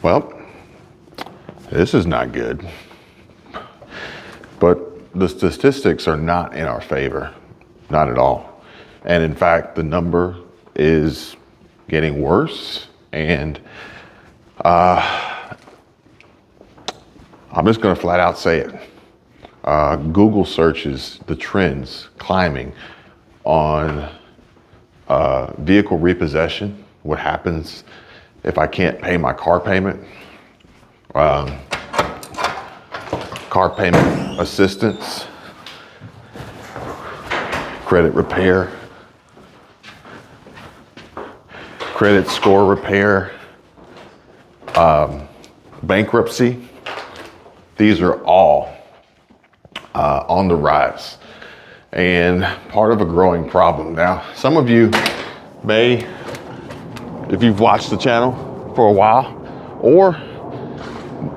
Well, this is not good. But the statistics are not in our favor, not at all. And in fact, the number is getting worse. And I'm just gonna flat out say it. Google searches the trends climbing on vehicle repossession, what happens if I can't pay my car payment, car payment assistance, credit repair, credit score repair, bankruptcy. These are all on the rise and part of a growing problem. Now, some of you may, if you've watched the channel for a while or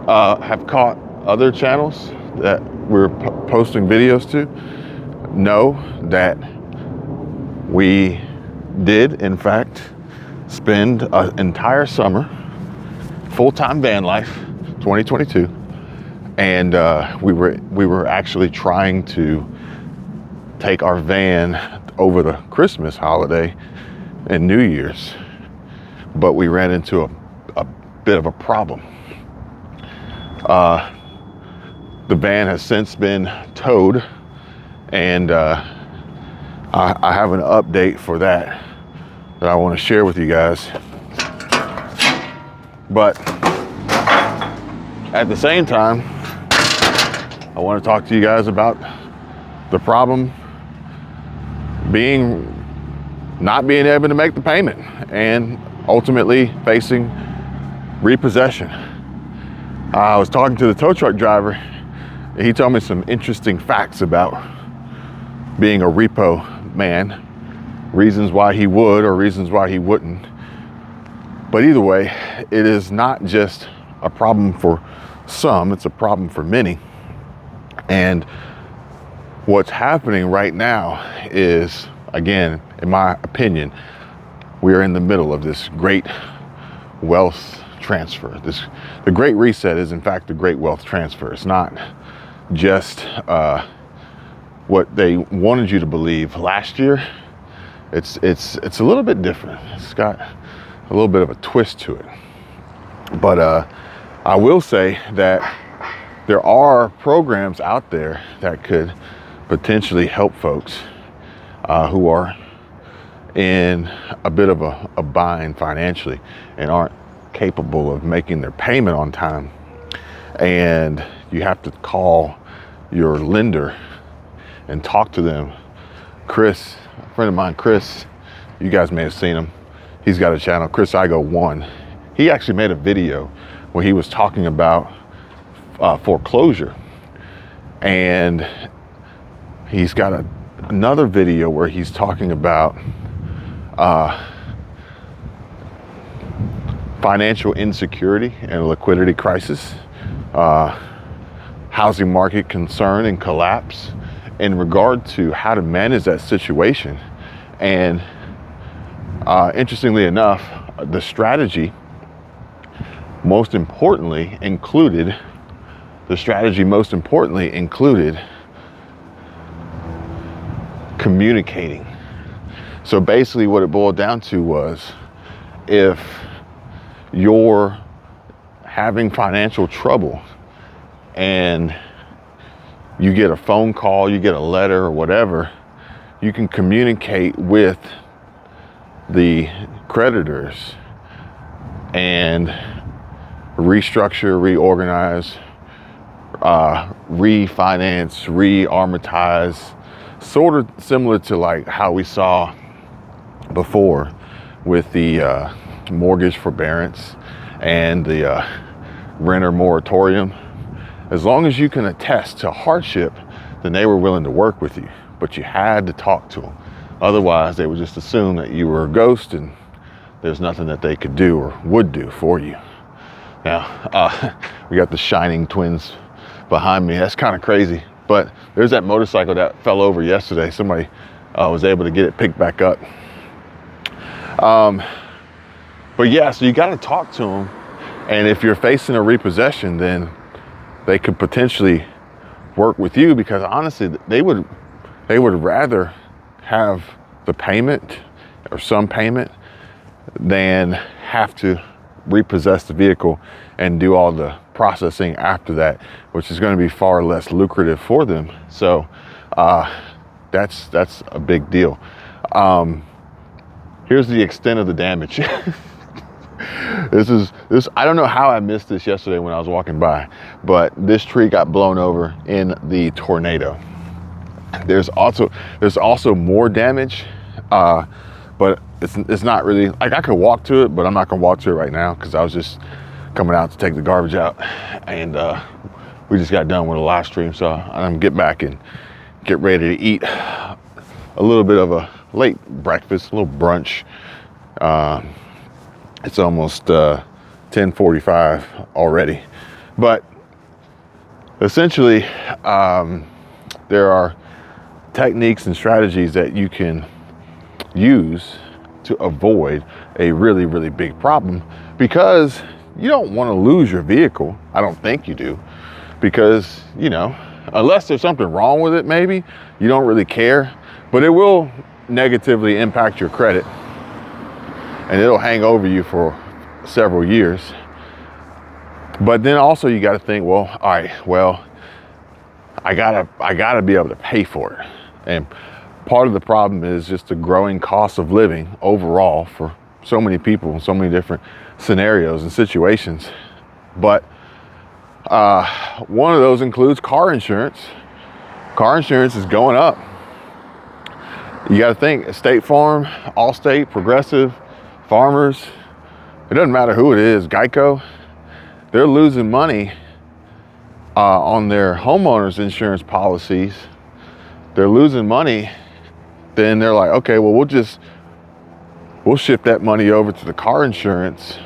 have caught other channels that we're posting videos to, know that we did, in fact, spend an entire summer, full-time van life, 2022, and we were actually trying to take our van over the Christmas holiday and New Year's, but we ran into a bit of a problem. The van has since been towed, and I have an update for that I want to share with you guys. But at the same time, I want to talk to you guys about the problem being not being able to make the payment and ultimately facing repossession. I was talking to the tow truck driver, and he told me some interesting facts about being a repo man, reasons why he would or reasons why he wouldn't. But either way, it is not just a problem for some, it's a problem for many. And what's happening right now is, again, in my opinion, we are in the middle of this great wealth transfer. The Great Reset is in fact the great wealth transfer. It's not just what they wanted you to believe last year. It's a little bit different. It's got a little bit of a twist to it. But I will say that there are programs out there that could potentially help folks who are in a bit of a bind financially and aren't capable of making their payment on time. And you have to call your lender and talk to them. Chris, a friend of mine, Chris, you guys may have seen him. He's got a channel, Chris Igo 1. He actually made a video where he was talking about foreclosure. And he's got another video where he's talking about financial insecurity and a liquidity crisis, housing market concern and collapse in regard to how to manage that situation. And interestingly enough, the strategy most importantly included communicating. So basically what it boiled down to was, if you're having financial trouble and you get a phone call, you get a letter or whatever, you can communicate with the creditors and restructure, reorganize, refinance, re-amortize, sort of similar to like how we saw before with the mortgage forbearance and the renter moratorium. As long as you can attest to hardship, then they were willing to work with you, but you had to talk to them. Otherwise, they would just assume that you were a ghost and there's nothing that they could do or would do for you. Now, we got the Shining Twins behind me. That's kind of crazy, but there's that motorcycle that fell over yesterday. Somebody was able to get it picked back up. But yeah, so you got to talk to them And if you're facing a repossession, then they could potentially work with you, because honestly, they would rather have the payment or some payment than have to repossess the vehicle and do all the processing after that, which is going to be far less lucrative for them. So that's a big deal. Here's the extent of the damage. This I don't know how I missed this yesterday when I was walking by, but this tree got blown over in the tornado. There's also more damage, but it's not really, like, I could walk to it, but I'm not gonna walk to it right now because I was just coming out to take the garbage out, and we just got done with a live stream, so I'm gonna get back and get ready to eat a little bit of a late breakfast, a little brunch. It's almost 10:45 already, but essentially there are techniques and strategies that you can use to avoid a really, really big problem, because you don't want to lose your vehicle. I don't think you do, because, you know, unless there's something wrong with it, maybe you don't really care, but it will negatively impact your credit and it'll hang over you for several years. But then also you got to think, well, all right, well, I gotta be able to pay for it. And part of the problem is just the growing cost of living overall for so many people in so many different scenarios and situations. But one of those includes car insurance. Car insurance is going up. You got to think, State Farm, Allstate, Progressive, Farmers, it doesn't matter who it is, Geico, they're losing money on their homeowners insurance policies. They're losing money. Then they're like, okay, well, we'll shift that money over to the car insurance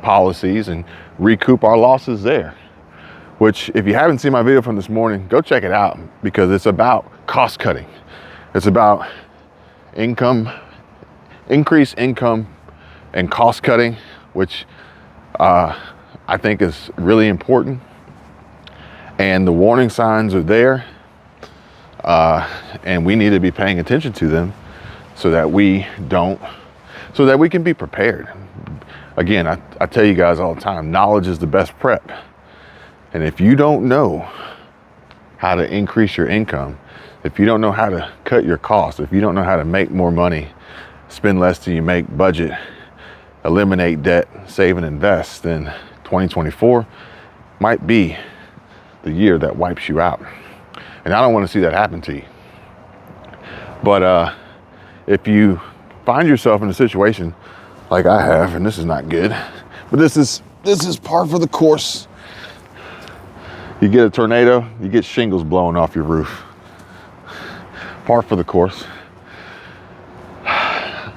policies and recoup our losses there. Which, if you haven't seen my video from this morning, go check it out, because it's about cost cutting. It's about increased income and cost cutting, which I think is really important. And the warning signs are there, and we need to be paying attention to them so that we can be prepared. Again, I tell you guys all the time, knowledge is the best prep. And if you don't know how to increase your income, if you don't know how to cut your costs, if you don't know how to make more money, spend less than you make, budget, eliminate debt, save and invest, then 2024 might be the year that wipes you out. And I don't want to see that happen to you. But if you find yourself in a situation like I have, and this is not good, but this is par for the course. You get a tornado, you get shingles blowing off your roof. Par for the course.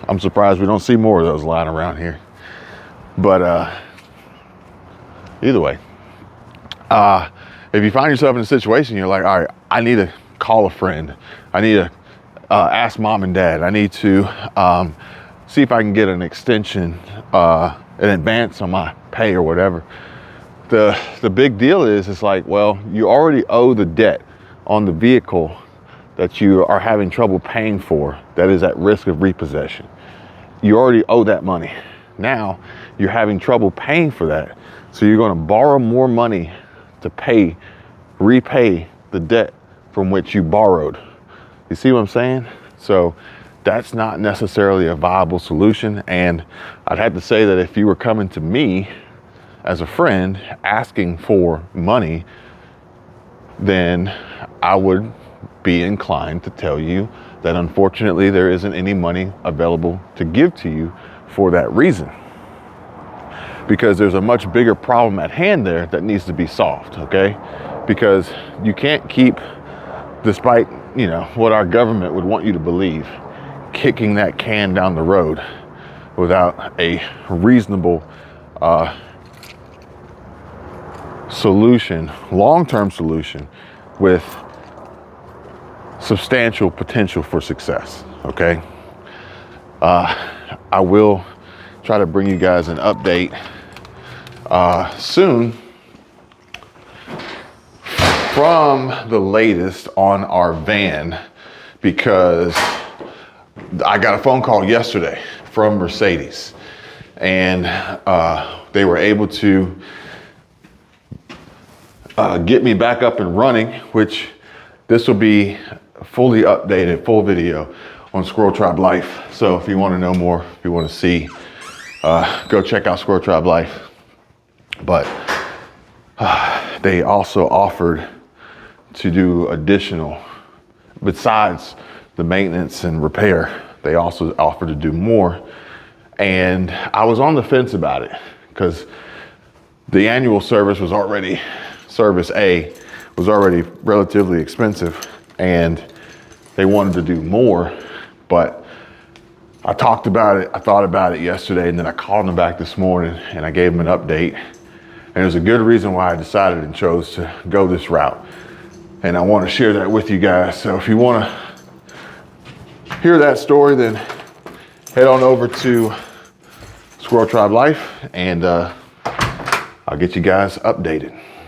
I'm surprised we don't see more of those lying around here. But either way, if you find yourself in a situation, you're like, all right, I need to call a friend. I need to ask mom and dad. I need to see if I can get an extension, an advance on my pay or whatever. The big deal is, it's like, well, you already owe the debt on the vehicle that you are having trouble paying for, that is at risk of repossession. You already owe that money. Now you're having trouble paying for that. So you're going to borrow more money to repay the debt from which you borrowed. You see what I'm saying? So that's not necessarily a viable solution. And I'd have to say that if you were coming to me as a friend asking for money, then I would be inclined to tell you that unfortunately there isn't any money available to give to you for that reason. Because there's a much bigger problem at hand there that needs to be solved, okay? Because you can't keep, despite, you know, what our government would want you to believe, kicking that can down the road without a reasonable solution, long-term solution with substantial potential for success, okay? I will try to bring you guys an update soon from the latest on our van, because I got a phone call yesterday from Mercedes, and they were able to get me back up and running, which this will be fully updated, full video on Squirrel Tribe Life. So if you want to know more, if you want to see, go check out Squirrel Tribe Life. But they also offered to do additional, besides the maintenance and repair, they also offered to do more. And I was on the fence about it because the annual service was already, service A was already relatively expensive, and they wanted to do more. But I talked about it, I thought about it yesterday, and then I called them back this morning and I gave them an update. And there's a good reason why I decided and chose to go this route. And I want to share that with you guys. So if you want to hear that story, then head on over to Squirrel Tribe Life, and I'll get you guys updated.